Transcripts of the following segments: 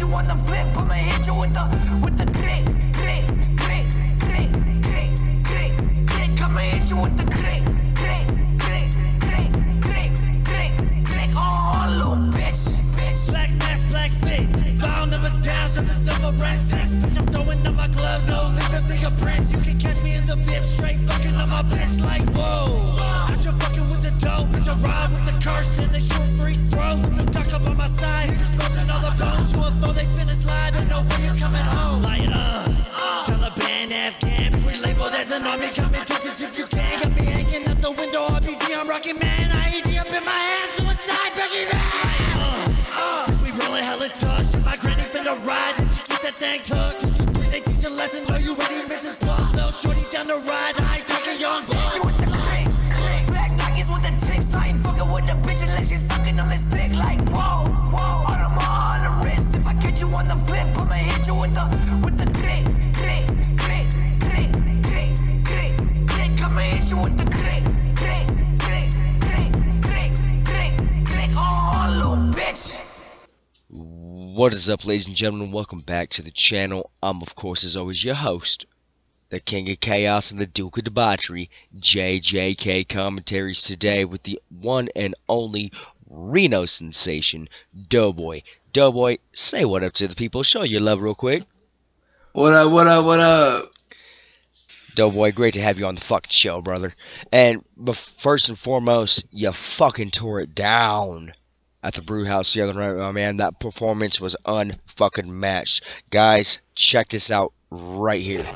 you on the flip, I'ma hit you with the click, click, click, click, click, click, click. I'ma hit you with the click, click, click, click, click, click, click. Oh, little bitch, bitch. Black mask, black fit. File numbers down, so there's no forensics. Bitch, I'm throwing up my gloves, no leaving fingerprints. You can catch me in the VIP, straight fucking on my bitch like whoa. Not you fucking with the dope, bitch, I ride with the Carson. They shoot free throws with the duck up on my side. Disposing all the bones, UFO, they finna slide. Don't know when you're coming home. Like, Taliban, Afghan, we labeled as an army. Coming touches if you can. Got me hanging out the window, RPG, I'm rocking, man. IED up in my ass, suicide, Becky, man. We rolling hella touch, and my granny finna ride. And she keep that thing tucked. 2, 2, 3, they teach a lesson. Are you ready, Mrs. Buff? Little shorty down the ride, I ain't take a young buck. Hit you with the click, click. Black Nikes with the ticks. I ain't fucking with the bitch unless she's sucking on this dick. Like whoa, whoa. Audemars on the wrist. If I catch you on the flip, I'ma hit you with the click, click, click, click, click, click, click. I'ma hit you with the click, click, click, click, click, click, click. Oh, little bitch. What is up, ladies and gentlemen? Welcome back to the channel. I'm, of course, as always, your host, the King of Chaos and the Duke of Debauchery, JJK Commentaries, today with the one and only Reno sensation, Doughboy. Doughboy, say what up to the people. Show your love real quick. What up, what up, what up? Doughboy, great to have you on the fucking show, brother. And first and foremost, you fucking tore it down at the brew house the other night, my man. That performance was unfucking matched. Guys, check this out right here.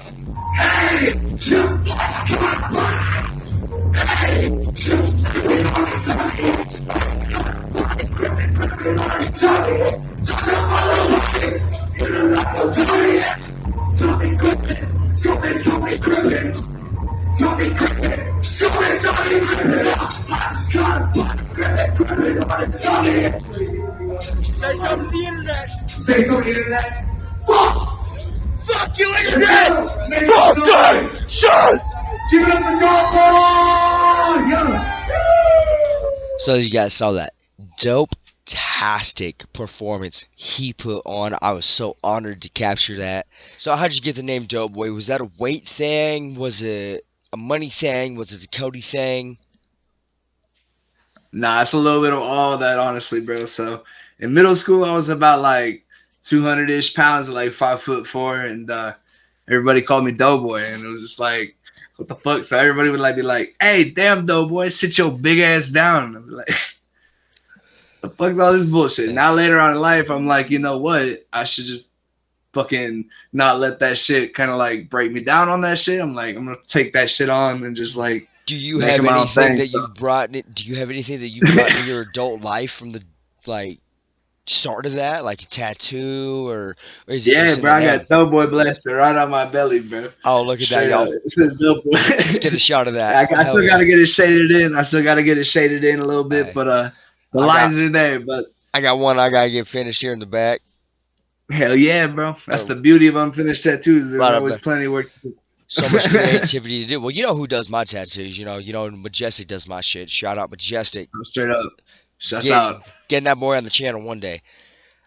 Say something to the internet. Say something to the internet. Fuck you, internet. Fuck that shit. Give it up for God, yeah. So you guys saw that dope-tastic performance he put on. I was so honored to capture that. So how'd you get the name Doughboy? Was that a weight thing? Was it a money thing? Was it a Cody thing? Nah, it's a little bit of all that, honestly, bro. So in middle school, I was about like 200-ish pounds, like 5'4", and everybody called me Doughboy, and it was just like, what the fuck? So everybody would like be like, "Hey, damn, Doughboy, sit your big ass down." And I'd be like, the fuck's all this bullshit? Now later on in life, I'm like, you know what? I should just fucking not let that shit kind of like break me down on that shit. I'm like, I'm gonna take that shit on and just like. Do you have anything that you've brought? Do you have anything that you've brought in your adult life from the like start of that, like a tattoo or is it? Yeah, bro, I got Doughboy blaster right on my belly, bro. Oh, look at that, y'all! It says Doughboy. Let's get a shot of that. I still gotta get it shaded in. A little bit, but the lines are there. But I got one I gotta get finished here in the back. Hell yeah, bro! That's the beauty of unfinished tattoos. There's always plenty of work to do. So much creativity to do. Well, you know who does my tattoos. You know, Majestic does my shit. Shout out Majestic. Straight up. Shouts out. Getting that boy on the channel one day.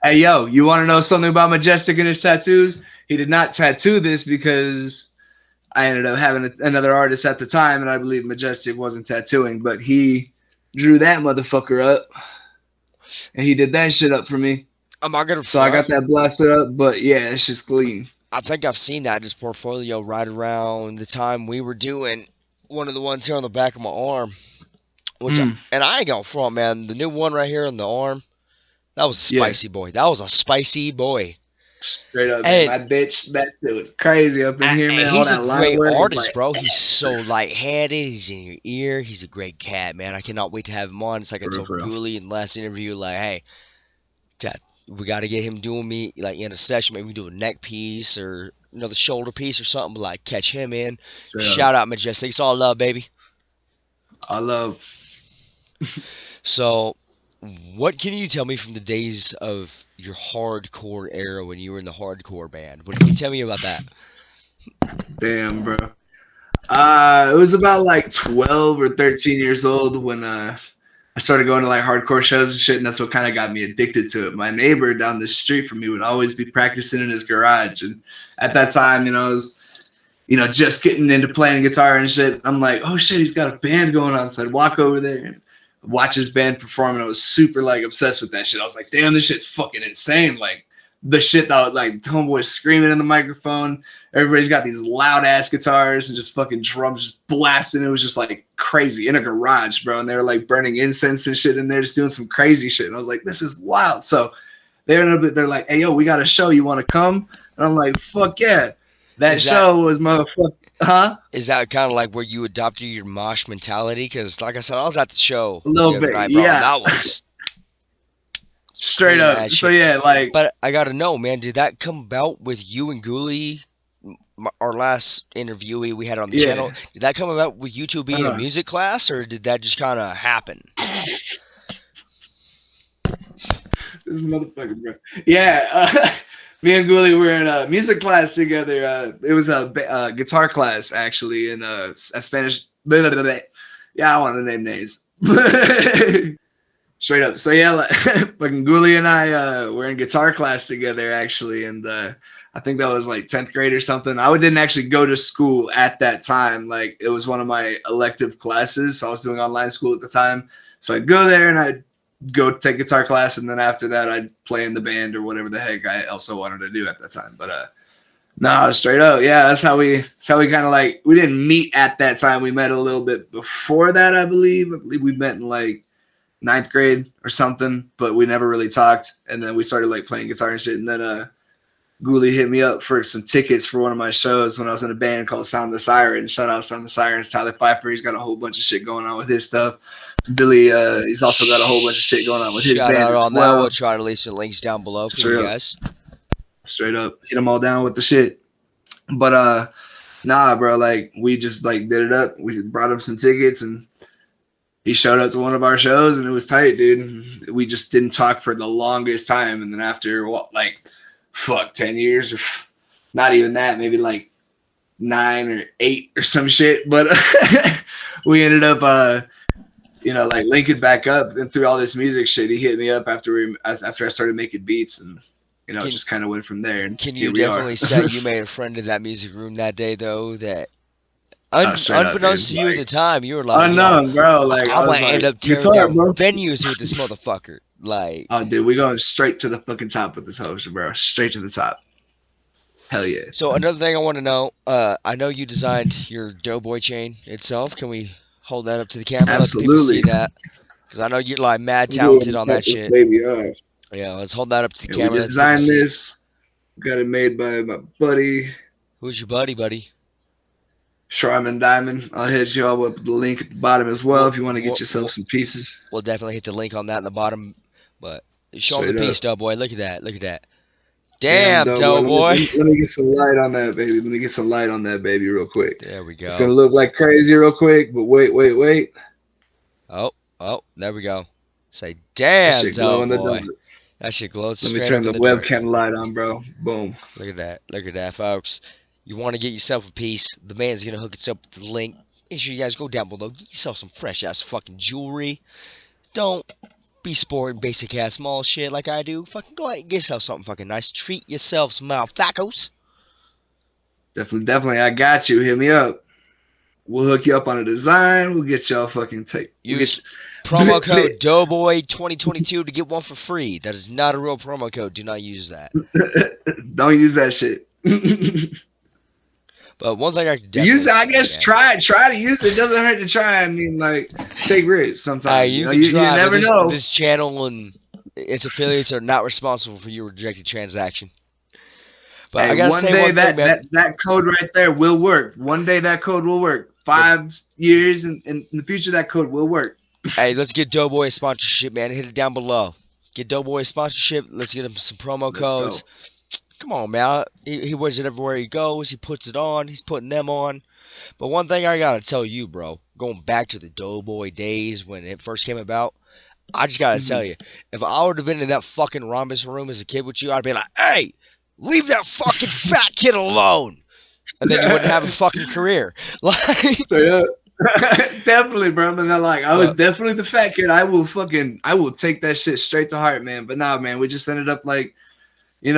Hey, yo, you want to know something about Majestic and his tattoos? He did not tattoo this because I ended up having another artist at the time, and I believe Majestic wasn't tattooing, but he drew that motherfucker up, and he did that shit up for me. I'm not gonna. So I got that blasted up, but yeah, it's just clean. I think I've seen that in his portfolio right around the time we were doing one of the ones here on the back of my arm. Which and I ain't gonna front, man. The new one right here on the arm, that was a spicy boy. That was a spicy boy. Straight up, man. My bitch, that shit was crazy up in here, man. He's a great artist, bro. He's so light-handed. He's in your ear. He's a great cat, man. I cannot wait to have him on. It's like I told Gooley in the last interview, like, hey, Dad, we got to get him doing me like in a session. Maybe we do a neck piece or the shoulder piece or something. But like, catch him in. Shout out Majestic. It's all love, baby. I love. So, what can you tell me from the days of your hardcore era when you were in the hardcore band? What can you tell me about that? Damn, bro. It was about like 12 or 13 years old when I I started going to like hardcore shows and shit, and that's what kind of got me addicted to it. My neighbor down the street from me would always be practicing in his garage, and at that time, I was, just getting into playing guitar and shit. I'm like, oh shit, he's got a band going on. So I'd walk over there and watch his band perform, and I was super like obsessed with that shit. I was like, damn, this shit's fucking insane. Like the shit that like homeboys screaming in the microphone. Everybody's got these loud ass guitars and just fucking drums just blasting. It was just like crazy in a garage, bro. And they were like burning incense and shit in there, just doing some crazy shit. And I was like, this is wild. So they're like, hey yo, we got a show. You want to come? And I'm like, fuck yeah. That show was motherfucker. Huh? Is that kind of like where you adopted your mosh mentality? Because, like I said, I was at the show A little the other bit, night, bro. yeah. And that was Straight pretty up. bad So shit. yeah, like But I gotta know, man, did that come about with you and Ghoulie, our last interviewee we had on the Yeah. channel? Did that come about with you two being in music class, or did that just kind of happen? this motherfucker, bro. Yeah, me and Ghoulie were in a music class together. It was a guitar class actually in a Spanish. Blah, blah, blah, blah. Yeah, I want to name names. Straight up. So yeah, like, fucking Ghoulie and I were in guitar class together actually, and I think that was like 10th grade or something. I didn't actually go to school at that time. Like it was one of my elective classes. So I was doing online school at the time. So I'd go there and I'd go take guitar class, and then after that I'd play in the band or whatever the heck I also wanted to do at that time. But no, straight up, yeah, that's how we kind of like, we didn't meet at that time. We met a little bit before that, I believe. We met in like 9th grade or something, but we never really talked. And then we started like playing guitar and shit. And then Ghoulie hit me up for some tickets for one of my shows when I was in a band called Sound the Siren. Shout out Sound the Sirens. Tyler Pfeiffer, he's got a whole bunch of shit going on with his stuff. Billy, he's also got a whole bunch of shit going on with his Shout band out as on that. well. We'll try to leave some links down below for Straight you up. guys. Straight up, hit them all down with the shit. But nah, bro, like we just like did it up. We brought him some tickets, and he showed up to one of our shows, and it was tight, dude. We just didn't talk for the longest time, and then after what, like, 10 years, or not even that, maybe like 9 or 8 or some shit. But we ended up, like linking back up, and through all this music shit, he hit me up after I started making beats, and just kind of went from there. And Can here you we are. definitely say you made a friend in that music room that day, though, that straight up, unbeknownst dude, to you like, at the time, you were like, unknown, bro. Like I'm I was gonna end like, up tearing guitar, down bro. venues with this motherfucker. Like, Oh, dude, we going straight to the fucking top with this host, bro. Straight to the top. Hell yeah. so another thing I want to know, I know you designed your Doughboy chain itself. Can we hold that up to the camera? Let the people see Absolutely. that. Because I know you're like mad We'll go talented and on cut that this shit. baby off. Yeah, let's hold that up to the Yeah, camera. we Let the people designed see it. this. Got it made by my buddy Who's your buddy? Sharman Diamond. I'll hit you all with the link at the bottom as well if you want to get Well, yourself well, some pieces. We'll definitely hit the link on that in the bottom. But show him Straight the up. piece, Doughboy. Look at that. Look at that. Damn, Damn, Doughboy. Doughboy. Let me get some light on that, baby. Let me get some light on that, baby, real quick. There we It's going go. to look like crazy real quick, but wait. Oh, there we go. Say, That damn, shit glow in the Doughboy. dark. That shit glows Let me straight turn up the in the dark. webcam light on, bro. Boom. Look at that. Look at that, folks. You want to get yourself a piece. The man's going to hook us up with the link. Make sure you guys go down below. Get yourself some fresh-ass fucking jewelry. Don't be sporting basic-ass small shit like I do. Fucking go out and get yourself something fucking nice. Treat yourselves, motherfuckers. Definitely. I got you. Hit me up. We'll hook you up on a design. We'll get y'all fucking take. Use promo code Doughboy2022 to get one for free. That is not a real promo code. Do not use that. Don't use that shit. But one thing I can definitely Use it. I say, guess man. try to use it. It doesn't hurt to try. I mean, like, take risks sometimes. You You, can you try, but never know. this channel and its affiliates are not responsible for your rejected transaction. But Hey, I gotta one say day one thing, man. that code right there will work. One day that code will work. 5 years in the future, that code will work. Hey, let's get Doughboy a sponsorship, man. Hit it down below. Get Doughboy a sponsorship. Let's get him some promo Let's codes. go. Come on, man. He wears it everywhere he goes. He puts it on. He's putting them on. But one thing I gotta tell you, bro, going back to the Doughboy days when it first came about, I just gotta tell you, if I would have been in that fucking rhombus room as a kid with you, I'd be like, hey, leave that fucking fat kid alone. And then you wouldn't have a fucking career. Like, Straight up. Definitely, bro. But not like I was But definitely the fat kid. I will take that shit straight to heart, man. But nah, man, we just ended up like, we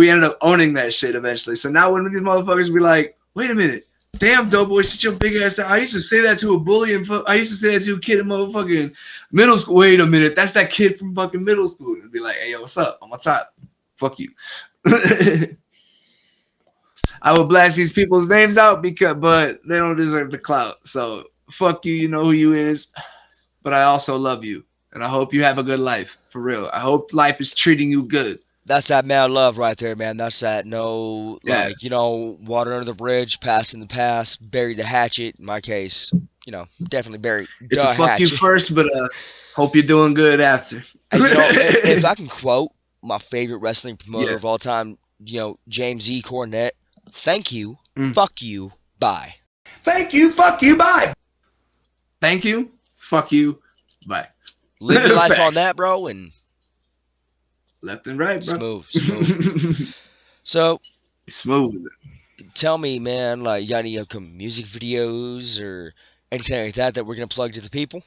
ended up owning that shit eventually. So now when these motherfuckers be like, wait a minute, damn dope boy, sit your big ass down. I used to say that to a bully and I used to say that to a kid in motherfucking middle school. Wait a minute, that's that kid from fucking middle school. And be like, hey yo, what's up? I'm on top. Fuck you. I will blast these people's names out but they don't deserve the clout. So fuck you, you know who you is. But I also love you. And I hope you have a good life. For real. I hope life is treating you good. that's that man love right there, man. That's that no, Yeah. like, water under the bridge, passing the past, bury the hatchet. In my case, definitely bury It's a the fuck you hatchet. first, but hope you're doing good after. And if I can quote my favorite wrestling promoter Yeah. of all time, James E. Cornette, thank you, Mm. fuck you, bye. Thank you, fuck you, bye. Thank you. Fuck you. Bye. Live your life on Facts. that, bro, and Left and right, bro. smooth. So, Smooth. tell me, man, like, you got any upcoming music videos or anything like that we're gonna plug to the people?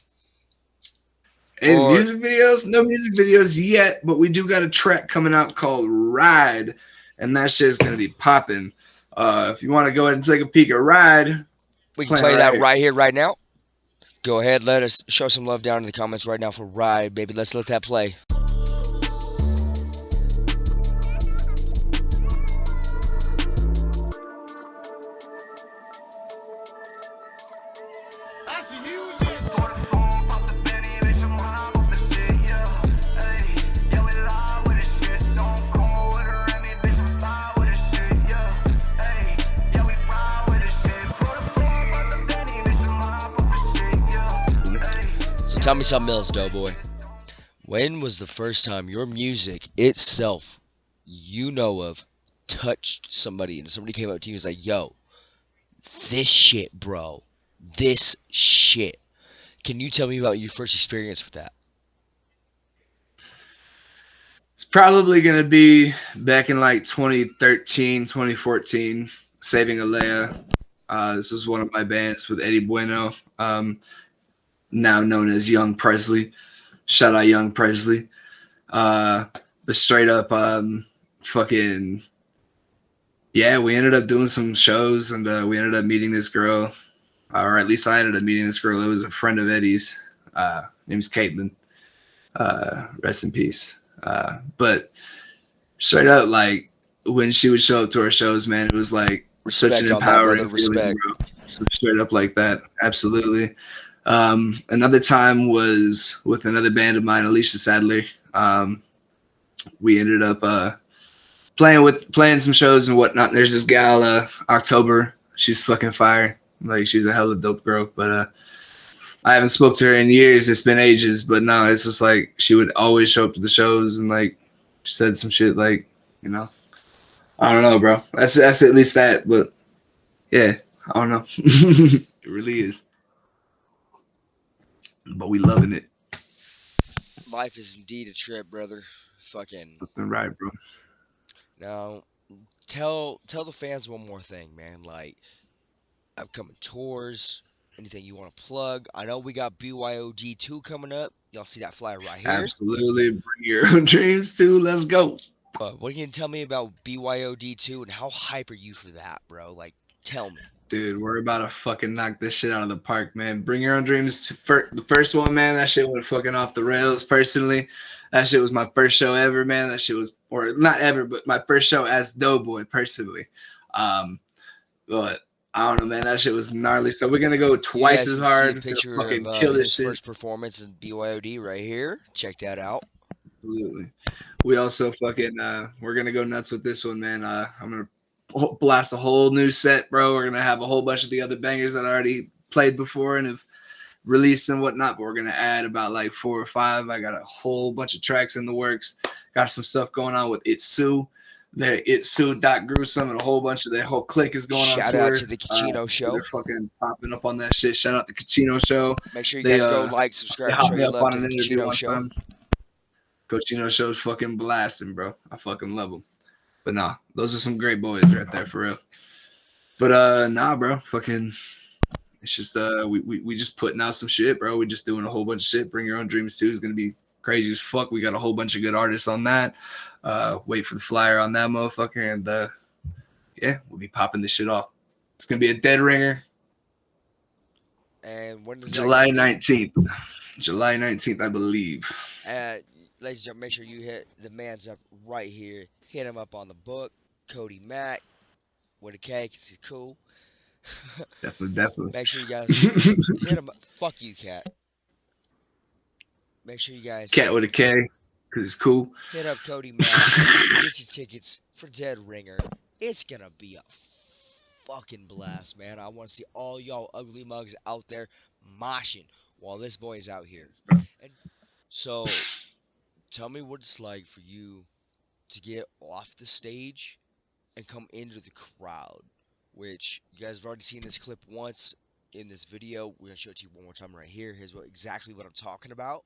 Hey, Or music videos? No music videos yet, but we do got a track coming out called Ride, and that shit's gonna be popping. If you want to go ahead and take a peek at Ride, we can playing play that here. right here, right now. Go ahead, let us show some love down in the comments right now for Ride, baby. Let's let that play. So tell me something else, Doughboy. When was the first time your music itself, of, touched somebody and somebody came up to you and was like, yo, this shit, bro. This shit. Can you tell me about your first experience with that? It's probably gonna be back in like 2013, 2014. Saving Alea. This was one of my bands with Eddie Bueno, now known as Young Presley. Shout out Young Presley. But straight up, fucking yeah, we ended up doing some shows, and we ended up meeting this girl, or at least I ended up meeting this girl. It was a friend of Eddie's. Name's Caitlin. Rest in peace. But straight up, like when she would show up to our shows, man, it was like such Respect an on that, brother. empowering feeling, Respect. bro. So straight up like that, absolutely. Another time was with another band of mine, Alicia Sadler. We ended up playing some shows and whatnot. There's this gal, October. She's fucking fire. Like she's a hella dope girl. But I haven't spoke to her in years. It's been ages. But no, it's just like she would always show up to the shows and like said some shit like, I don't know, bro. That's at least that. But yeah, I don't know. It really is. But we loving it. Life is indeed a trip, brother. Fucking. Nothing right, bro. Now, tell the fans one more thing, man. Like, upcoming tours, anything you want to plug. I know we got BYOD2 coming up. Y'all see that flyer right here. Absolutely. Bring your own dreams too. Let's go. What can you tell me about BYOD2 and how hype are you for that, bro? Like, tell me. Dude, we're about to fucking knock this shit out of the park, man. Bring your own dreams. The first one, man, that shit went fucking off the rails. Personally, that shit was my first show ever, man. That shit was, or not ever, but my first show as Doughboy, personally. But I don't know, man. That shit was gnarly. So we're gonna go twice You as guys can hard see a to picture fucking of kill this his shit. first performance in BYOD right here. Check that out. Absolutely. We also fucking we're gonna go nuts with this one, man. I'm gonna blast a whole new set, bro. We're gonna have a whole bunch of the other bangers that I already played before and have released and whatnot, but we're gonna add about like 4 or 5. I got a whole bunch of tracks in the works. Got some stuff going on with Itsu. Itsu.gruesome and a whole bunch of their whole clique is going on Shout tour. out to the Kachino Show. They're fucking popping up on that shit. Shout out the Kachino Show. Make sure you They, guys go like, They subscribe, hopped show me your up love on to an the interview Kachino one Show. time. Coachino Show's fucking blasting, bro. I fucking love them. But nah, those are some great boys right there for real. But nah, bro, fucking It's just we just putting out some shit, bro. We just doing a whole bunch of shit. Bring Your Own Dreams 2 is gonna be crazy as fuck. We got a whole bunch of good artists on that. Wait for the flyer on that motherfucker, and yeah, we'll be popping this shit off. It's gonna be a dead ringer. And when is that July gonna be? 19th. July 19th, I believe. Ladies and gentlemen, make sure you hit the man's up right here. Hit him up on the book, Cody Mack with a K, 'cause he's cool. Definitely. Make sure you guys hit him up. Fuck you, Cat. Make sure you guys Cat with a K, because it's cool. hit up Cody Mack. Get your tickets for Dead Ringer. It's gonna be a fucking blast, man. I want to see all y'all ugly mugs out there moshing while this boy is out here. And so, tell me what it's like for you to get off the stage and come into the crowd. Which you guys have already seen this clip once in this video. We're gonna show it to you one more time right here. Here's exactly what I'm talking about.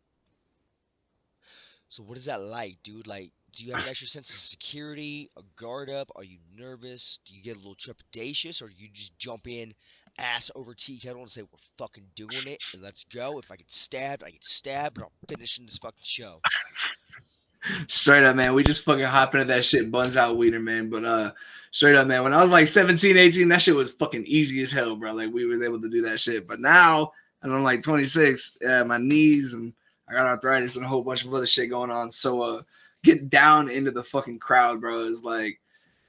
So what is that like, dude? Like, do you have an extra sense of security, a guard up? Are you nervous? Do you get a little trepidatious, or do you just jump in, ass over tea kettle, and say we're fucking doing it and let's go? If I get stabbed, I get stabbed, but I'm finishing this fucking show. Straight up, man. We just fucking hop into that shit, buns out wiener, man. But straight up, man. When I was like 17, 18, that shit was fucking easy as hell, bro. Like we were able to do that shit. But now, and I'm like 26, my knees and I got arthritis and a whole bunch of other shit going on. So getting down into the fucking crowd, bro, is like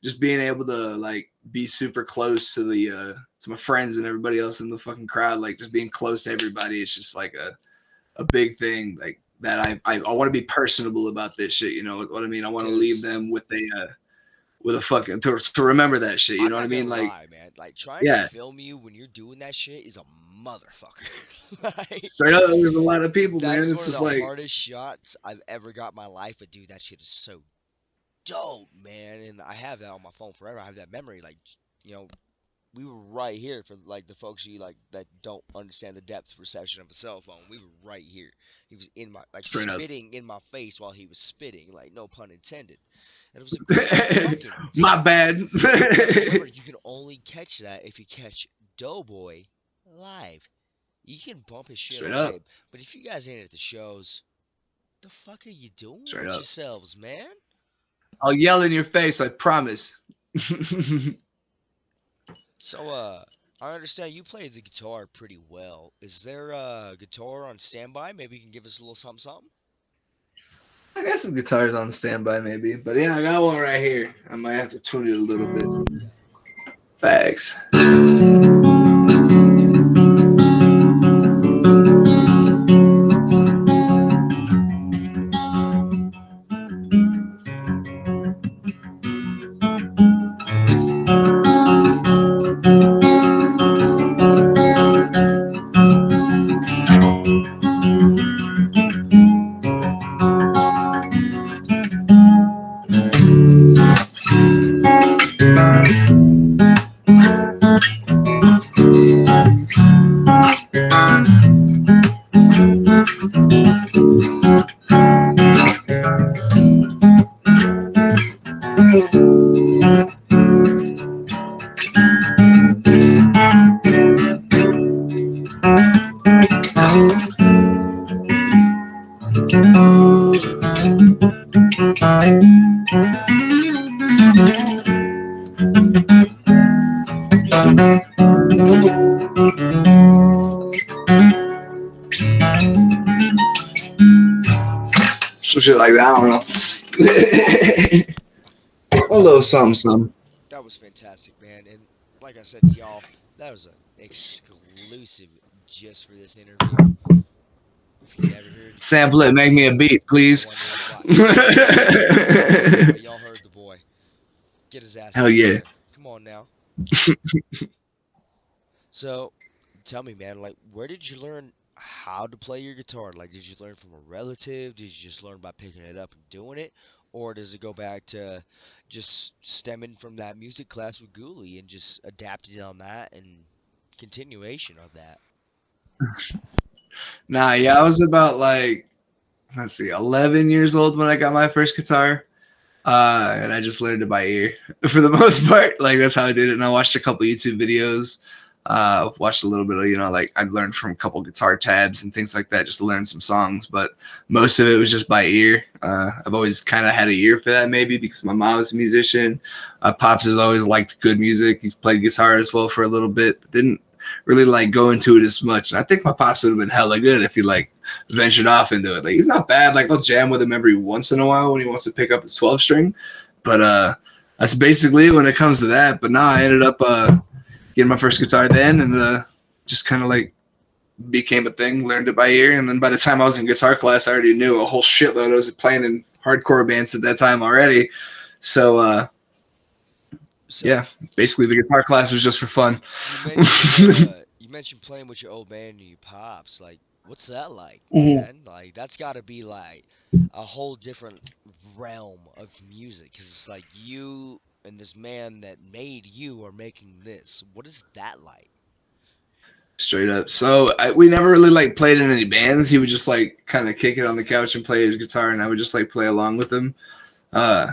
just being able to like be super close to the to my friends and everybody else in the fucking crowd, like just being close to everybody. It's just like a big thing, like that I want to be personable about this shit. You know what I mean? I want to leave them with a fucking to remember that shit. You know what I mean? Like, lie, man. Like trying yeah. to film you when you're doing that shit is a motherfucker. Like, Straight up, there's a lot of people, man. That's It's one just of the like hardest shots I've ever got in my life. But dude, that shit is so dope, man. And I have that on my phone forever. I have that memory. Like, you know, we were right here for like the folks you like that don't understand the depth perception of a cell phone. We were right here. He was in my like Straight up. spitting in my face while he was spitting. Like no pun intended. And it was a great fucking my time. bad. Remember, you can only catch that if you catch Doughboy live. You can bump his shit Straight away, up. but if you guys ain't at the shows, the fuck are you doing Straight with up. yourselves, man? I'll yell in your face, I promise. So, I understand you play the guitar pretty well. Is there a guitar on standby? Maybe you can give us a little something, something? I got some guitars on standby, maybe. But yeah, I got one right here. I might have to tune it a little bit. Facts. Some shit like that. I don't know. A little something, something. That was fantastic, man. And like I said to y'all, that was an exclusive just for this interview. If you never heard Sample it, make me a beat, please. But y'all heard the boy. Get his ass Hell out yeah. there. Come on now. So, tell me, man, like, where did you learn how to play your guitar? Like, did you learn from a relative? Did you just learn by picking it up and doing it? Or does it go back to just stemming from that music class with Ghoulie and just adapting on that and continuation of that? Nah, yeah, I was about like, let's see, 11 years old when I got my first guitar. And I just learned it by ear for the most part. Like, that's how I did it. And I watched a couple YouTube videos. Watched a little bit of, like I learned from a couple guitar tabs and things like that just to learn some songs, but most of it was just by ear. I've always kind of had a ear for that, maybe because my mom was a musician. Pops has always liked good music. He's played guitar as well for a little bit, but didn't really like go into it as much. And I think my pops would have been hella good if he like ventured off into it. Like he's not bad. Like I'll jam with him every once in a while when he wants to pick up his 12 string, but that's basically it when it comes to that. But now I ended up getting my first guitar then, and just kind of like became a thing. Learned it by ear, and then by the time I was in guitar class, I already knew a whole shitload. I was playing in hardcore bands at that time already, so So yeah, basically the guitar class was just for fun. you mentioned you mentioned playing with your old man and your pops. Like, what's that like, Mhm. man? Like, that's got to be like a whole different realm of music, because it's like you and this man that made you are making this. What is that like? Straight up. So we never really like played in any bands. He would just like kind of kick it on the couch and play his guitar, and I would just like play along with him. uh,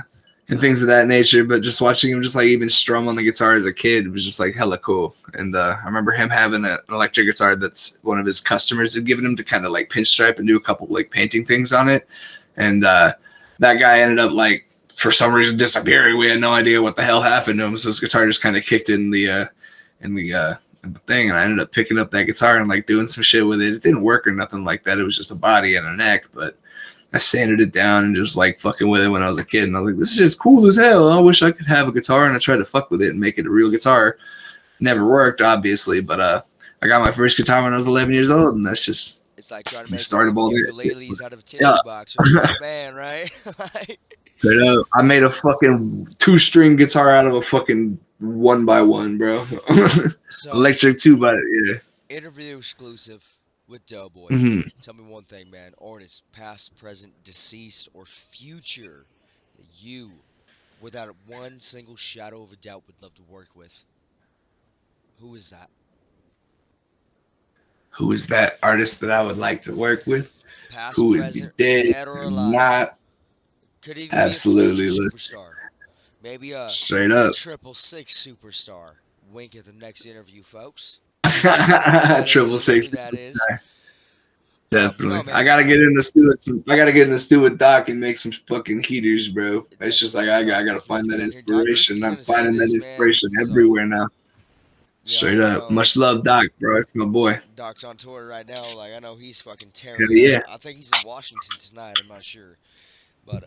and things of that nature. But just watching him just like even strum on the guitar as a kid was just like hella cool. And I remember him having an electric guitar that's one of his customers had given him to kind of like pinstripe and do a couple like painting things on it. And that guy ended up like for some reason disappearing. We had no idea what the hell happened to him. So his guitar just kind of kicked in the thing, and I ended up picking up that guitar and like doing some shit with it. It didn't work or nothing like that. It was just a body and a neck, but I sanded it down and just like fucking with it when I was a kid. And I was like, this is just cool as hell. I wish I could have a guitar. And I tried to fuck with it and make it a real guitar. Never worked, obviously, but I got my first guitar when I was 11 years old, and that's just It's like trying to the make start of all that shit. ukuleles out of a Yeah, tissue box when you're a man, right? Like, but I made a fucking 2 string guitar out of a fucking 1x1, bro. so, Electric 2 by yeah. interview exclusive with Doughboy. Hmm. Tell me one thing, man. Artist, past, present, deceased, or future that you, without one single shadow of a doubt, would love to work with. Who is that? Who is that artist that I would like to work with? Past, Who would be present, dead dead or or alive. not? Could even be a future Absolutely. Let's superstar. Maybe a straight up. 666 superstar. Wink at the next interview, folks. Got to Triple understand six. who that is. But no, Definitely. I man. gotta get in the stew with some. I gotta get in the stew with Doc and make some fucking heaters, bro. It's just like Definitely, I gotta if he's find that been here, Doc inspiration. Ricky's I'm gonna see finding that this, man. inspiration So, everywhere now. Straight I up. know Much love, Doc, bro. It's my boy. Doc's on tour right now. Like, I know he's fucking Hell tearing it up. yeah. I think he's in Washington tonight. I'm not sure, but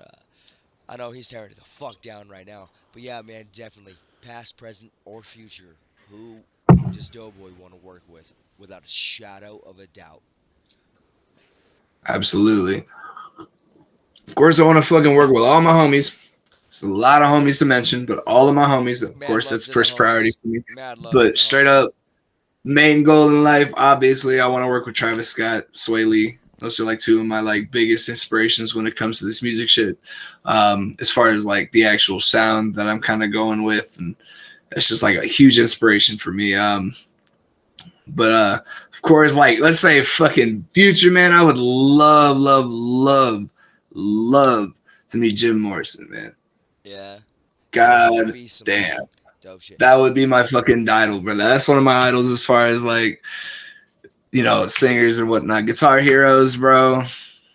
I know he's tearing it the fuck down right now. But yeah, man, definitely past, present, or future. Who does Doughboy want to work with, without a shadow of a doubt? Absolutely. Of course, I want to fucking work with all my homies. It's a lot of homies to mention, but all of my homies, of Mad course, love that's to the first priority homies. for me. Mad love to But the straight homies. up, main goal in life, obviously, I want to work with Travis Scott, Sway Lee. Those are like two of my like biggest inspirations when it comes to this music shit. As far as like the actual sound that I'm kind of going with, and it's just like a huge inspiration for me. But of course, like let's say fucking Future, man, I would love, love, love, love to meet Jim Morrison, man. Yeah, that would God be some damn. dope shit. That would be my fucking idol, brother. That's one of my idols as far as like, singers and whatnot. Guitar heroes, bro.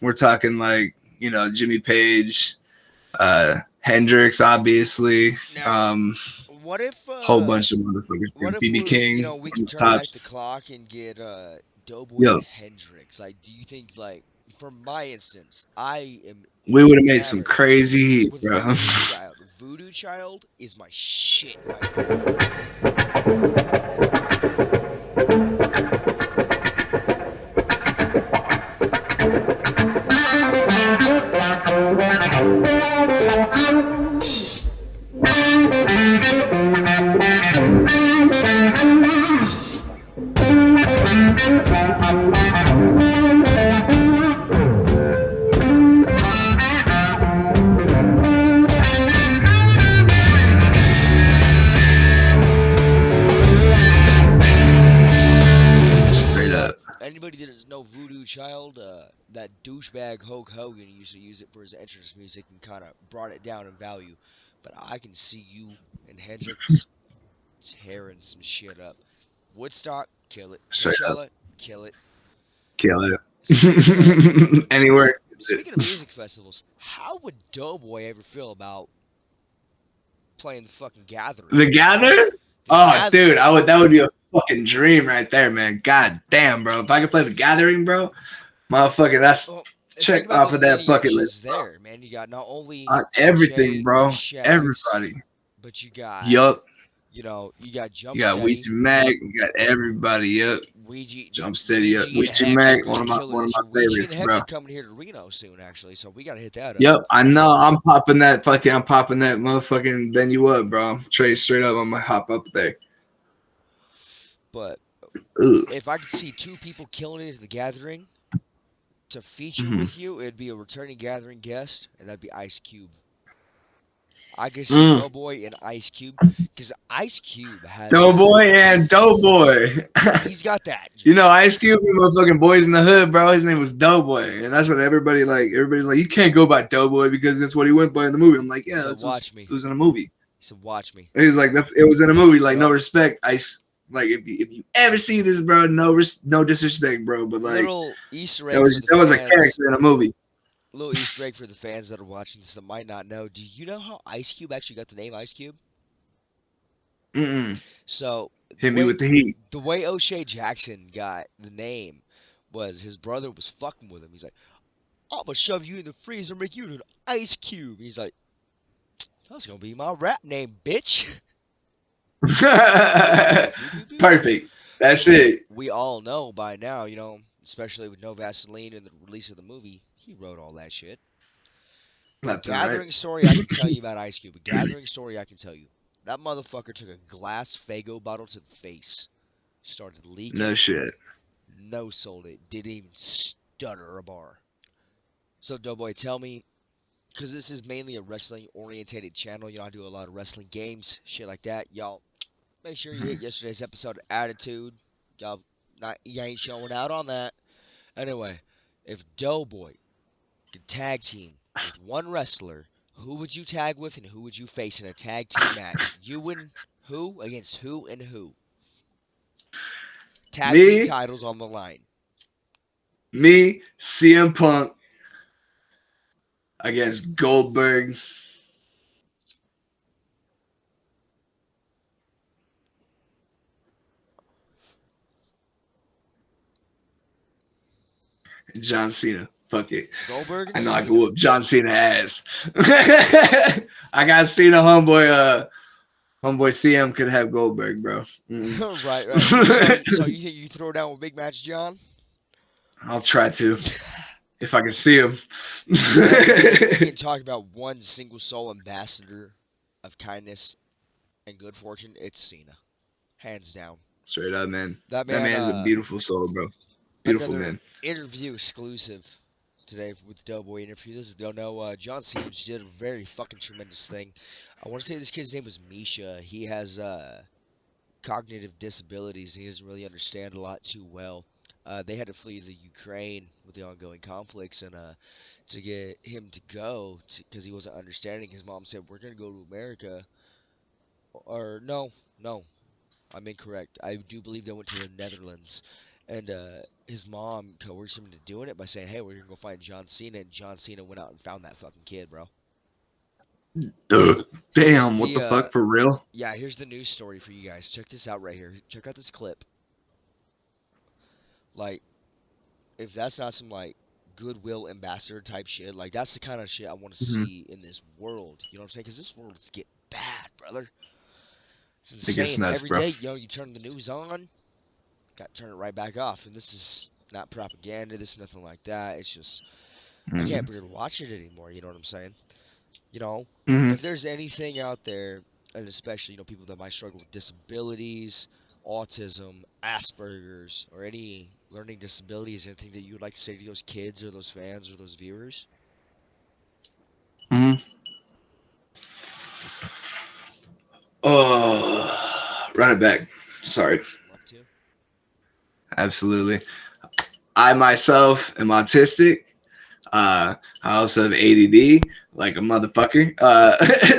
We're talking like, Jimmy Page, Hendrix, obviously. Now, Um, what if whole bunch of motherfuckers. what if BB King we on could the turn top. back the clock and get Doughboy and Yo, Hendrix? Like, do you think, like, for my instance, I am we would have made some enamored crazy heat, with bro. Voodoo Child. Voodoo Child is my shit right now. Straight up. Anybody that doesn't know Voodoo Child, that douchebag Hulk Hogan used to use it for his entrance music and kind of brought it down in value. But I can see you and Hendrix tearing some shit up. Woodstock, kill it. Straight up, Coachella, kill it. kill it. Speaking of music, Anywhere. speaking of music festivals, how would Doughboy ever feel about playing the fucking Gathering? The Gather? The Oh, dude, Gathering. I would. That would be a fucking dream right there, man. God damn, bro. If I could play the Gathering, bro, motherfucker, that's Well, and think check about the off of that bucket lineage is list, bro. there, man. You got not only Everything, Jay or bro. Shags, Everybody. but you got, Yup. you got Jump You got Weezy Steady, Mac. You got everybody. Yup. Jump Steady. Up. Ouija and Weezy Hex are Mac. going to be killer One of this my year. Ouija and favorites, Hex bro. are coming here to Reno soon, actually, so we got to hit that up. Yep, I know. I'm popping that fucking. I'm popping that motherfucking venue up, bro. Straight up. I'm gonna hop up there. But Ugh. if I could see two people killing it at the Gathering to feature Mm-hmm. with you, it'd be a returning Gathering guest, and that'd be Ice Cube. I could see Doughboy and Ice Cube, because Ice Cube has Doughboy and Doughboy. he's got that. You know, Ice Cube and motherfucking Boys in the Hood, bro. His name was Doughboy, and that's what everybody like. Everybody's like, you can't go by Doughboy because that's what he went by in the movie. I'm like, yeah, So it watch me. was in a movie. He said, "Watch me." He's like, it was in a movie. Like, no Yup. respect, Ice. Like, if you ever see this, bro, no disrespect, bro, but like, Little Easter egg that for the was a fans. character in a movie. Little Easter egg for the fans that are watching this that might not know. Do you know how Ice Cube actually got the name Ice Cube? Mm-mm. So Hit me with the heat. the way O'Shea Jackson got the name was his brother was fucking with him. He's like, "I'm gonna shove you in the freezer, and make you an ice cube." He's like, "That's gonna be my rap name, bitch." Perfect. That's it. We all know by now, especially with No Vaseline and the release of the movie, he wrote all that shit. Nothing, Gathering right? story I can tell you about Ice Cube. A gathering story I can tell you. That motherfucker took a glass Fago bottle to the face, started leaking. No shit. No sold it. Didn't even stutter a bar. So Doughboy, tell me, because this is mainly a wrestling orientated channel. I do a lot of wrestling games, shit like that. Y'all, make sure you hit yesterday's episode of Attitude. You ain't showing out on that. Anyway, if Doughboy could tag team with one wrestler, who would you tag with and who would you face in a tag team match? You and who against who and who? Tag team Me, titles on the line. CM Punk against Goldberg. John Cena. Fuck it. Goldberg and I know I Cena. can whoop John Cena ass. I got Cena, homeboy. Homeboy CM could have Goldberg, bro. Right. So you think you throw down with Big Match John? I'll try to if I can see him. We can talk about one single soul ambassador of kindness and good fortune. It's Cena, hands down. Straight up, man. That That man's a beautiful soul, bro. Beautiful another man. interview exclusive today with Doughboy interview. This is don't know. John Cena just did a very fucking tremendous thing. I want to say this kid's name was Misha. He has cognitive disabilities. He doesn't really understand a lot too well. They had to flee the Ukraine with the ongoing conflicts, and to get him to go because he wasn't understanding. His mom said, "We're gonna go to America," or no, I'm incorrect. I do believe they went to the Netherlands. And his mom coerced him into doing it by saying, "Hey, we're gonna go find John Cena," and John Cena went out and found that fucking kid, bro. Damn, what the fuck, for real? Yeah, here's the news story for you guys. Check this out right here. Check out this clip. Like, if that's not some like goodwill ambassador type shit, like that's the kind of shit I want to see in this world. You know what I'm saying? Because this world is getting bad, brother. It's It insane. gets nuts, Every bro. day, you turn the news on. Got to turn it right back off. And this is not propaganda. This is nothing like that. It's just, I can't bear to watch it anymore. You know what I'm saying? If there's anything out there, and especially, people that might struggle with disabilities, autism, Asperger's, or any learning disabilities, anything that you would like to say to those kids or those fans or those viewers? Oh, run it back. Sorry. Love to. Absolutely. I myself am autistic. I also have ADD, like a motherfucker.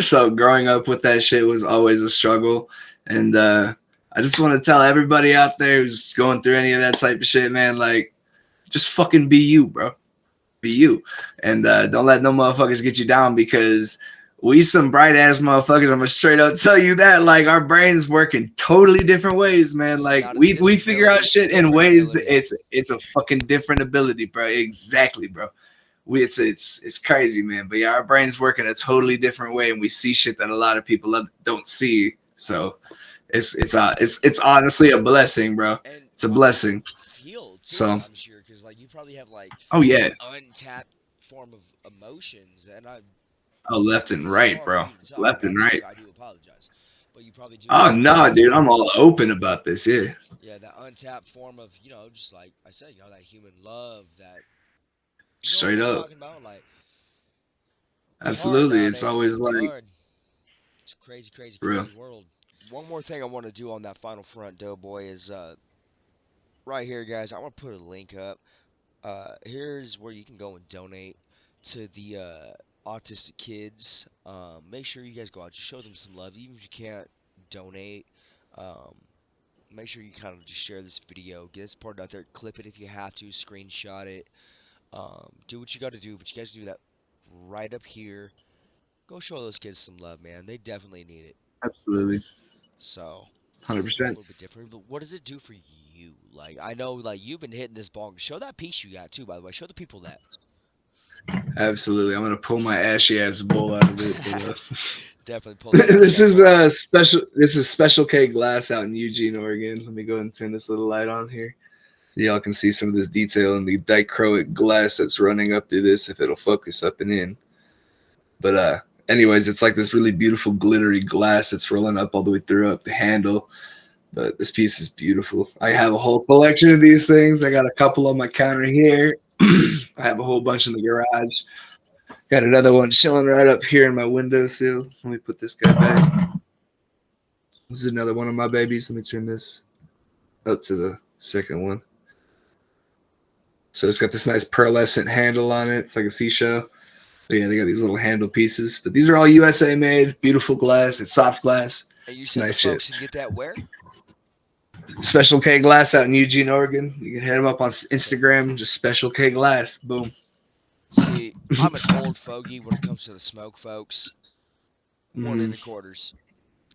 So growing up with that shit was always a struggle. And I I just want to tell everybody out there who's going through any of that type of shit, man, like, just fucking be you, bro. Be you. And don't let no motherfuckers get you down because we some bright ass motherfuckers. I'm gonna straight up tell you that. Like our brains work in totally different ways, man. It's Like not a we figure disability, out it's a shit in different ways that ability. it's a fucking different ability, bro. Exactly, bro. It's crazy, man. But yeah, our brains work in a totally different way, and we see shit that a lot of people don't see. So it's honestly a blessing, bro. And It's a probably blessing. feel too, So I'm sure, because like you probably have like oh yeah, untapped form of emotions, and I oh left and this is right, hard for bro. me to tell, Left but and I'm right. I do apologize. But you probably do Oh have no, dude, I'm all open about this. Yeah, yeah, that untapped form of, just like I said, that human love, that what straight I'm up. talking about. Like it's hard Absolutely. It's nowadays, man. always It's like hard. It's a crazy, crazy, real. crazy world. One more thing I want to do on that final front, Doughboy, is right here, guys. I want to put a link up. Here's where you can go and donate to the autistic kids. Make sure you guys go out, just show them some love, even if you can't donate. Um, Make sure you kind of just share this video, get this part out there, clip it if you have to, screenshot it. Do what you got to do, but you guys do that right up here. Go show those kids some love, man. They definitely need it. Absolutely. So, each one's going a 100%. little bit different, but what does it do for you? Like, I know, like, you've been hitting this ball. Show that piece you got, too, by the way. Show the people that. Absolutely. I'm gonna pull my ashy ass bowl out of it. But, Definitely pull that this ashy is bowl. Special K glass out in Eugene, Oregon. Let me go ahead and turn this little light on here. So y'all can see some of this detail in the dichroic glass that's running up through this if it'll focus up and in. But anyways, it's like this really beautiful glittery glass that's rolling up all the way through up the handle. But this piece is beautiful. I have a whole collection of these things. I got a couple on my counter here. I have a whole bunch in the garage. Got another one chilling right up here in my windowsill. Let me put this guy back. This is another one of my babies. Let me turn this up to the second one. So it's got this nice pearlescent handle on it. It's like a seashell. But yeah, they got these little handle pieces. But these are all USA made. Beautiful glass. It's soft glass. And you It's said the nice shit. folks can get that where? Special K Glass out in Eugene, Oregon. You can hit them up on Instagram. Just Special K Glass. Boom. See, I'm an old fogey when it comes to the smoke, folks. One and Mm, a quarters.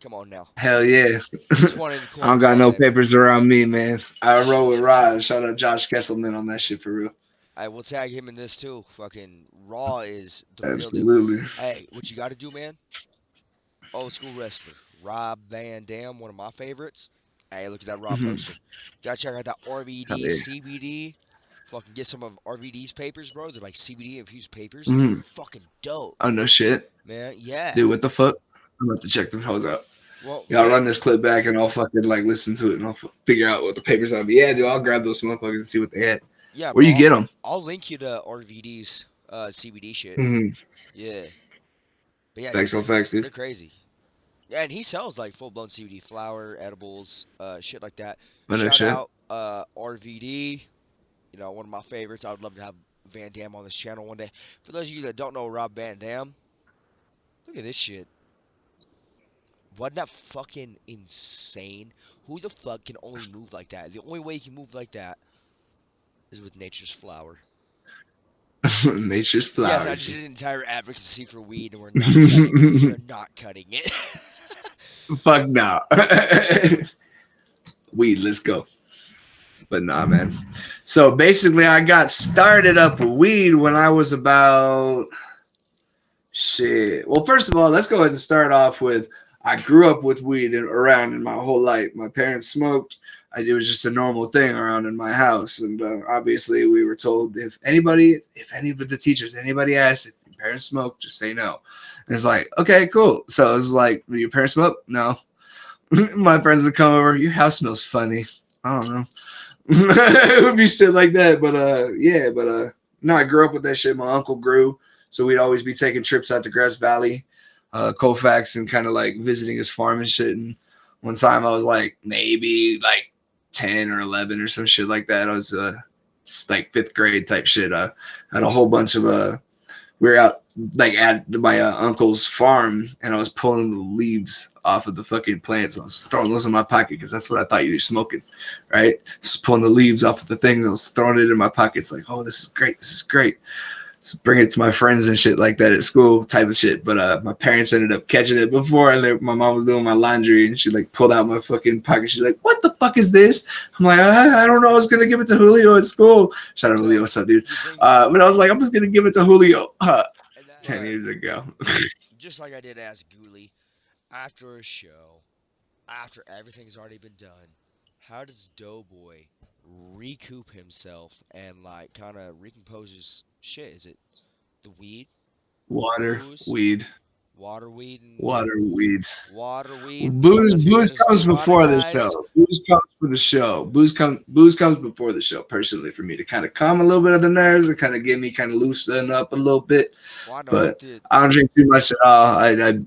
Come on now. hell yeah. It's one and a I don't quarters got all no day, man. papers around me, man. I roll with Rod. Shout out Josh Kesselman on that shit for real. I will tag him in this too. Fucking Raw is the real deal. Absolutely. Hey, what you got to do, man? Old school wrestler Rob Van Dam, one of my favorites. Hey, look at that Raw Mm-hmm. poster. Gotta check out that Hell RVD yeah. CBD. Fucking get some of RVD's papers, bro. They're like CBD infused papers. They're Mm-hmm. fucking dope, Oh, no shit. man. Yeah. Dude, what the fuck? I'm about to check them hoes out. Well, Yeah, I'll man, run this clip back and I'll fucking like listen to it and I'll figure out what the papers are. But yeah, dude, I'll grab those motherfuckers and see what they had. yeah, Where bro. you get them? I'll link you to RVD's CBD shit. Mm-hmm. Yeah. But yeah, Facts on facts, they're dude. crazy. Yeah, and he sells like full blown CBD flower, edibles, shit like that. Oh, no Shout shit. out RVD, one of my favorites. I would love to have Van Dam on this channel one day. For those of you that don't know Rob Van Dam, look at this shit. Wasn't that fucking insane? Who the fuck can only move like that? The only way you can move like that is with nature's flower. Nature's Yes, flowers. I just did an entire advocacy for weed, and we're not cutting it. We're not cutting it. Fuck no. Weed, let's go. But nah, man. So basically, I got started up with weed when I was about shit. Well, first of all, let's go ahead and start off with I grew up with weed around in my whole life. My parents smoked. It was just a normal thing around in my house. And obviously, we were told if any of the teachers, anybody asked if your parents smoke, just say no. And it's like, okay, cool. So it was like, do your parents smoke? No. My friends would come over. Your house smells funny. I don't know. It would be shit like that. But yeah, but no, I grew up with that shit. My uncle grew. So we'd always be taking trips out to Grass Valley, Colfax, and kind of like visiting his farm and shit. And one time I was like maybe like 10 or 11 or some shit like that. I was like fifth grade type shit. I had a whole bunch of we were out like at my uncle's farm, and I was pulling the leaves off of the fucking plants. I was throwing those in my pocket because that's what I thought you were smoking, right? Just pulling the leaves off of the things. I was throwing it in my pockets, like, oh, this is great, this is great. Just bring it to my friends and shit like that at school, type of shit. But my parents ended up catching it before my mom was doing my laundry, and she like pulled out my fucking pocket. She's like, "What the fuck is this?" I'm like, I don't know. I was gonna give it to Julio at school. Shout out Julio, So what's up, dude? you bring But I was like, I'm just gonna give it to Julio. and that, 10 years ago. just like I did ask Ghoulie, after a show, after everything's already been done, how does Doughboy recoup himself and like kind of recompose his shit? Is it the weed, Water, booze, weed, water, weed, and water, weed. water, weed, and something Booze, that's gonna get booze us comes before the demonetized? show. Booze comes for the show. Booze comes before the show. Personally, for me to kind of calm a little bit of the nerves and kind of get me kind of loosen up a little bit. Well, I know But with it. I don't drink too much at all.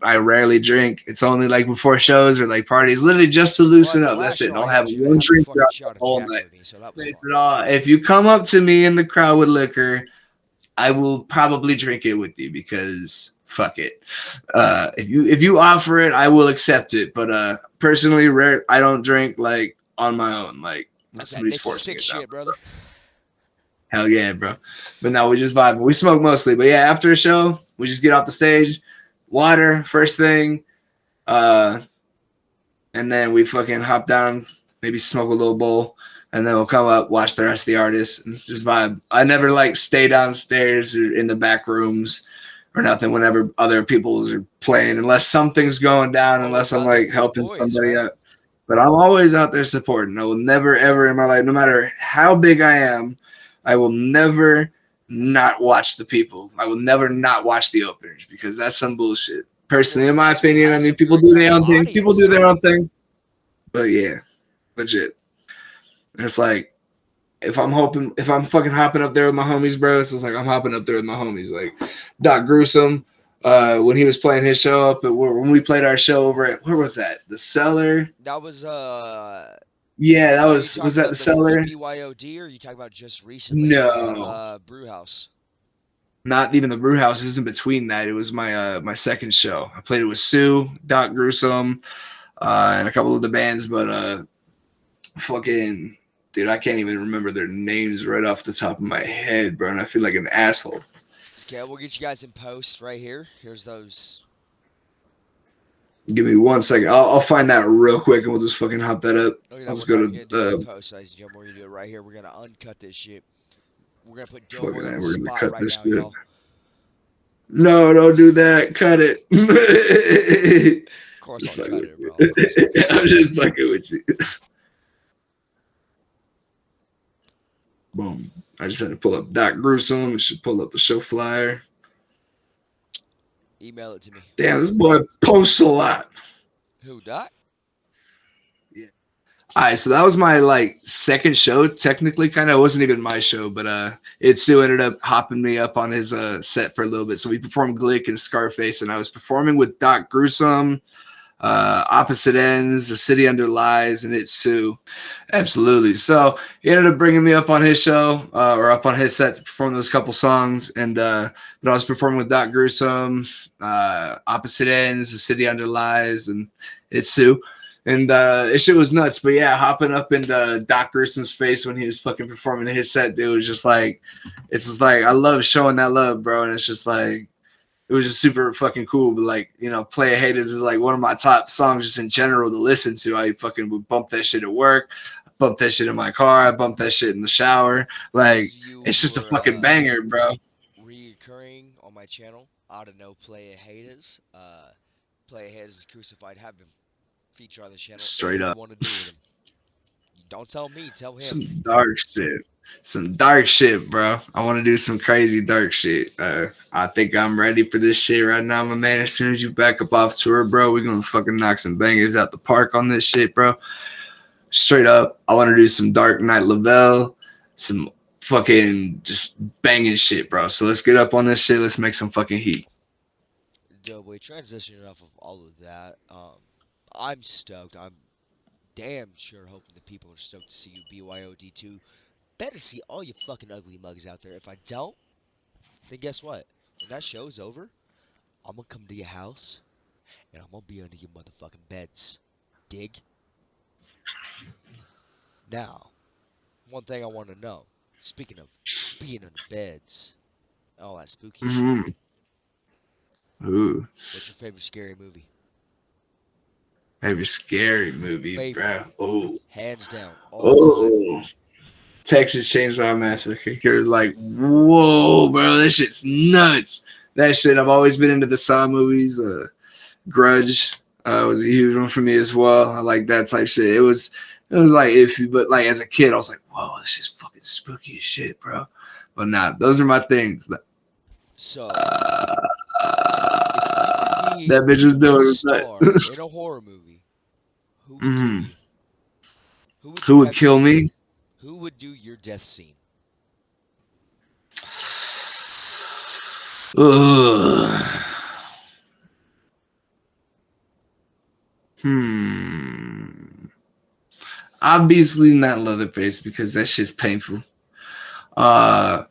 I rarely drink. It's only like before shows or like parties, literally just to Well, at loosen the up. last That's it. show, I Don't have got you to one have a drink fucking throughout the shot of whole Jack night. with me, so that was Taste fun. it all. If you come up to me in the crowd with liquor, I will probably drink it with you because fuck it. If you offer it, I will accept it. But personally, rare I don't drink like on my own. Like unless That's that somebody's Nikki forcing Six it down. shit, brother. Hell yeah, bro. But no, we just vibe. We smoke mostly. But yeah, after a show, we just get off the stage, water first thing, uh, and then we fucking hop down, maybe smoke a little bowl, and then we'll come up, watch the rest of the artists, and just vibe. I never like stay downstairs or in the back rooms or nothing whenever other people are playing, unless something's going down, Well, what unless I'm about them like for the helping boys, somebody right? out. But I'm always out there supporting. I will never ever in my life, no matter how big I am, I will never not watch the people. I will never not watch the openers because that's some bullshit. Well, Personally, in my plus we opinion, I have mean, some people very do their talented own thing. People audience do their too. own thing. But yeah, legit. And it's like if I'm fucking hopping up there with my homies, bro, it's just like I'm hopping up there with my homies. Like Doc Gruesome, when he was playing his show up at when we played our show over at where was that? The Cellar. That was Yeah, that are you was talking that the about the Cellar? BYOD, or are you talking about just recently the No, Brew House? not even the Brew House. It was in between that. It was my second show. I played it with Sue, Doc Gruesome, and a couple of the bands, but fucking dude, I can't even remember their names right off the top of my head, bro. And I feel like an asshole. Okay, we'll get you guys in post right here. Here's those. Give me 1 second. I'll find that real quick, and we'll just fucking hop that up. Look at I'll that. just We're not go even gonna do it in to post, ladies and gentlemen. We're gonna do it right here. We're gonna uncut this shit. We're gonna put fucking. Doughboy on the We're gonna spot cut right this now, shit. y'all. No, don't do that. Cut it. Of course Just I'll fucking cut with it, you. bro. Of course I'll cut I'm it. just fucking with you. Boom. I just had to pull up Doc Gruesome. It should pull up the show flyer. Email it to me. Damn, this boy posts a lot. Who, Doc? All right, so that was my like second show. Technically, kind of, it wasn't even my show, but Itsu ended up hopping me up on his set for a little bit. So we performed Glick and Scarface, and I was performing with Doc Gruesome, Opposite Ends, The City Under Lies, and Itsu. Absolutely. So he ended up bringing me up on his show or up on his set to perform those couple songs, and but I was performing with Doc Gruesome, Opposite Ends, The City Under Lies, and Itsu. And it shit was nuts. But yeah, hopping up into Doc Gruesome's face when he was fucking performing his set, dude, was just like, it's just like, I love showing that love, bro. And it's just like, it was just super fucking cool. But like, Play of Haters is like one of my top songs just in general to listen to. I fucking would bump that shit at work, bump that shit in my car, I bump that shit in the shower. Like, As you it's just a were fucking banger, bro. reoccurring on my channel, out of no Play of Haters. Play of Haters is Crucified have been featured on the channel Straight if you up. want to do with him. Don't tell me, tell him. Some dark shit. Some dark shit, bro. I want to do some crazy dark shit. I think I'm ready for this shit right now, my man. As soon as you back up off tour, bro, we're gonna fucking knock some bangers out the park on this shit, bro. Straight up, I want to do some Dark Knight Lavelle, some fucking just banging shit, bro. So let's get up on this shit. Let's make some fucking heat. Doughboy, transitioning off of all of that, I'm stoked. I'm damn sure hoping the people are stoked to see you BYOD2. Better see all you fucking ugly mugs out there. If I don't, then guess what? When that show's over, I'm gonna come to your house and I'm gonna be under your motherfucking beds. Dig? Now, one thing I want to know. Speaking of being under beds, all that spooky shit. Mm-hmm. Ooh, What's your favorite scary movie? favorite scary movie, Favorite, bro. Oh, hands down, all time. oh. Texas Chainsaw Massacre. It was like, whoa, bro, this shit's nuts. That shit. I've always been into the Saw movies. Grudge was a huge one for me as well. I like that type shit. It was like iffy, but like as a kid, I was like, whoa, this is fucking spooky as shit, bro. But nah, those are my things. So, if you could be That bitch was a doing star that. in a horror movie, who would kill Hmm. you? Who would Who you would have your kill me? Who would do your death scene? Ugh. Hmm. Obviously not Leatherface because that shit's painful. Uh,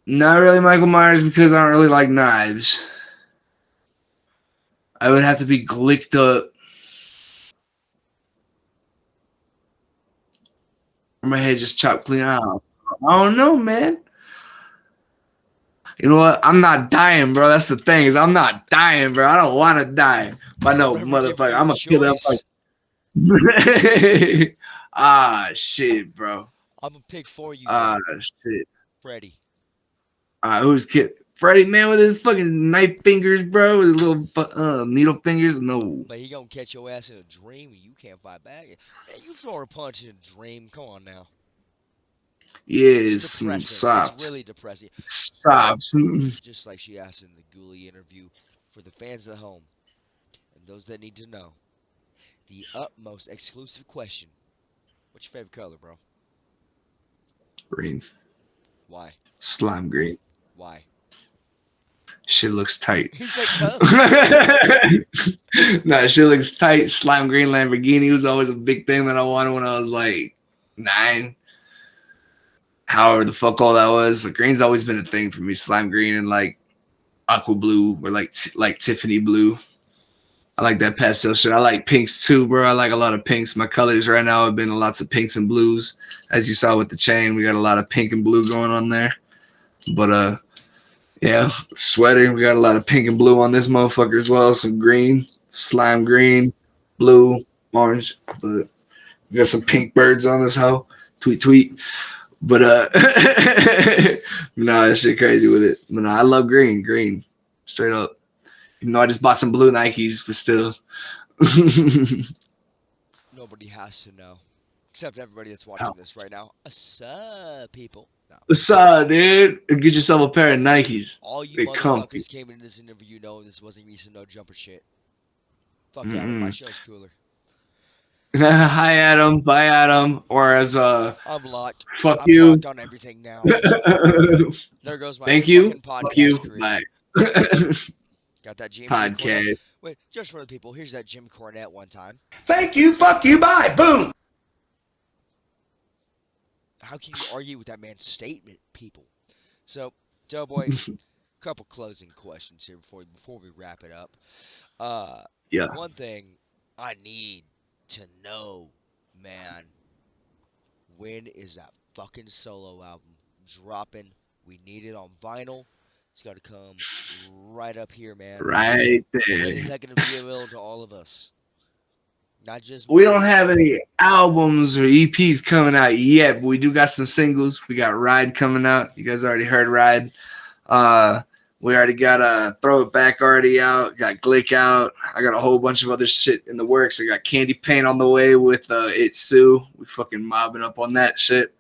Not really Michael Myers because I don't really like knives. I would have to be glicked up or my head just chopped clean out. I don't know, man. You know what? I'm not dying, bro. That's the thing is I'm not dying, bro. I don't want to die. But no, Remember giving motherfucker, you a I'm gonna kill that choice. fucker. Ah, shit, bro. I'm gonna pick for you Ah, though, shit. Freddy. Who's kid? Freddy, man, with his fucking knife fingers, bro, with his little needle fingers. No. But he gonna catch your ass in a dream and you can't fight back. Man, you throw a punch in a dream. Come on now. Yeah, It's it's some depressing. It's soft. really depressing. Soft. Just like she asked in the Ghoulie interview, for the fans at home and those that need to know, the utmost exclusive question. What's your favorite color, bro? Green. Why? Slime green. Why? Shit looks tight. He said, cuz. Nah, shit looks tight. Slime green Lamborghini was always a big thing that I wanted when I was like 9. However the fuck all that was. Like, green's always been a thing for me. Slime green and like aqua blue or like Tiffany blue. I like that pastel shit. I like pinks too, bro. I like a lot of pinks. My colors right now have been lots of pinks and blues. As you saw with the chain, we got a lot of pink and blue going on there. But yeah, sweater. We got a lot of pink and blue on this motherfucker as well. Some green, slime green, blue, orange. But we got some pink birds on this hoe. Tweet tweet. But nah, that shit crazy with it. But nah, I love green, green, straight up. Even though I just bought some blue Nikes, but still. Nobody has to know. Except everybody that's watching this right now. People. No. What's up, dude? Get yourself a pair of Nikes. All you They comfy. motherfuckers came into this interview know this wasn't recent no jumper shit. Fuck Adam, Mm-mm. my show's cooler. Hi, Adam. Bye, Adam. Or as I'm locked. fuck I'm you. locked on everything now. There goes my Thank you. fucking Fuck you. podcast career. Bye. Got that James Cornette. Podcast. Wait, just for the people, here's that Jim Cornette one time. Thank you, fuck you, bye, boom. How can you argue with that man's statement, people? So, Doughboy, couple closing questions here before we wrap it up. Yeah. One thing I need to know, man, when is that fucking solo album dropping? We need it on vinyl. It's got to come right up here, man. Right When there. is that going to be available to all of us? Not just We me. don't have any albums or EPs coming out yet, but we do got some singles. We got Ride coming out. You guys already heard Ride. We already got Throw It Back already out. Got Glick out. I got a whole bunch of other shit in the works. I got Candy Paint on the way with It's Sue. We fucking mobbing up on that shit.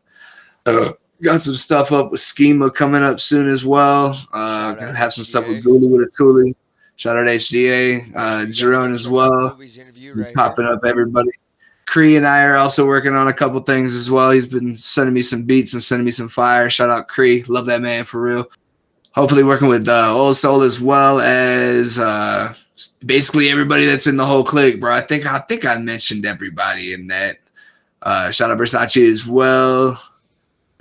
Got some stuff up with Schema coming up soon as well. Gonna have some stuff with Ghoulie with a Toolie. Shout out HDA. Jerome as well. Right Popping up everybody. Cree and I are also working on a couple things as well. He's been sending me some beats and sending me some fire. Shout out Cree. Love that man for real. Hopefully working with Old Soul as well as basically everybody that's in the whole clique, bro. I think I mentioned everybody in that. Shout out Versace as well.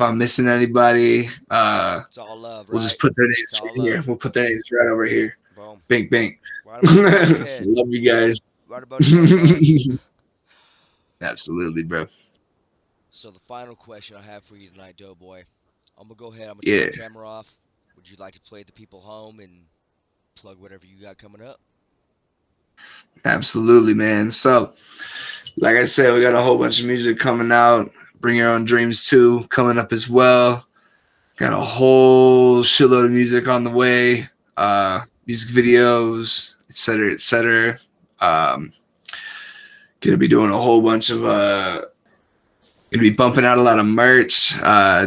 If I'm missing anybody, It's all love, we'll right? just put their names It's all right here. love. We'll put their names right over here. Boom. Bink, bink. Right above everybody's head. Love you guys. Right above your head, bud. Absolutely, bro. So the final question I have for you tonight, Doughboy. I'm gonna go ahead. I'm gonna turn Yeah, the camera off. Would you like to play the people home and plug whatever you got coming up? absolutely, man. So, like I said, we got a whole bunch of music coming out. Bring Your Own Dreams 2 coming up as well. Got a whole shitload of music on the way. Music videos, etc., etc. Um, gonna be doing a whole bunch of gonna be bumping out a lot of merch,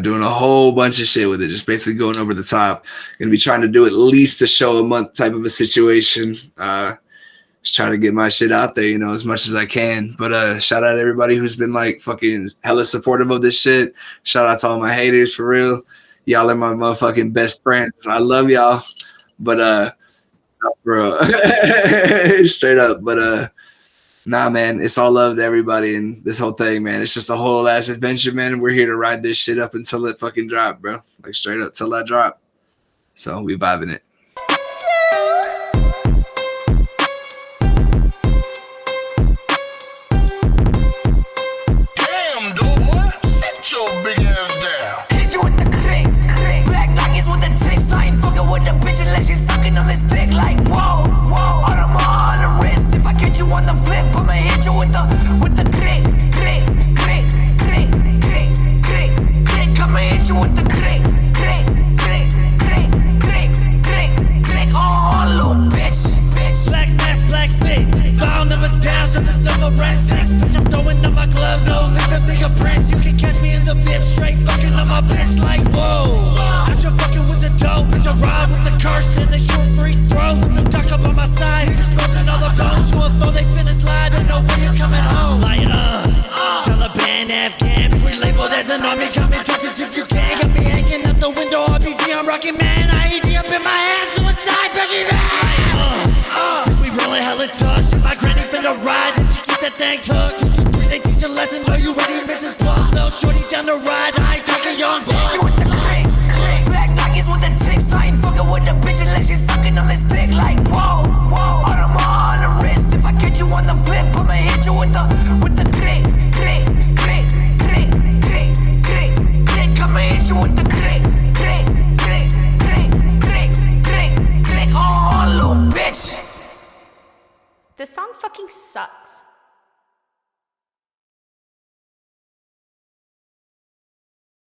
doing a whole bunch of shit with it, just basically going over the top. Gonna be trying to do at least a show a month type of a situation. Just trying to get my shit out there, you know, as much as I can. But shout out to everybody who's been like fucking hella supportive of this shit. Shout out to all my haters for real. Y'all are my motherfucking best friends. I love y'all. But bro, straight up. But nah, man, it's all love to everybody and this whole thing, man. It's just a whole ass adventure, man. We're here to ride this shit up until it fucking drop, bro. Like straight up till I drop. So we vibing it. Damn, Doughboy, sit your big ass down. Hit you with the click. Black Nikes with the ticks. I ain't fucking with the bitch unless she's sucking on this dick. Like whoa, whoa. Audemars on the wrist. If I get you on the flip, I'ma hit you with the click, click, click, click, click, click, click. I'ma hit you with the click, click, click, click, click, click, click. Oh, little bitch, bitch. Black mask, black fit. File numbers down, so there's no forensics. Bitch, I'm throwing on my gloves, no leaving fingerprints. You can catch me in the VIP, straight fucking on my bitch like whoa. Not you fucking with the dope, bitch, I ride with the curse and they shoot free throw with the duck up on my side. He disposing all the bones to a foe, they finna slide. Don't know when you're coming home. Like Taliban, Afghan, we labeled as an army. Coming touches if you can. Got me hanging out the window, RPG, I'm rocking man. IED up in my ass, suicide, boogie man. We rolling hella touch, and my granny finna ride, and she keep that thing tucked. 2, 2, 3, they teach a lesson. Are you ready, Mrs. Puff? Little shorty down the ride, I ain't talking young Hit boy. you with the click. Black Nikes with the ticks. I ain't fucking with the bitch unless she's sucking on this dick. Like whoa, whoa. Audemars on the wrist. If I get you on the flip, I'ma hit you with the click, click, click, click, click, click, click. I'ma hit you with the click, click, click, click, click, click, click. Oh, little bitch. This song fucking sucks.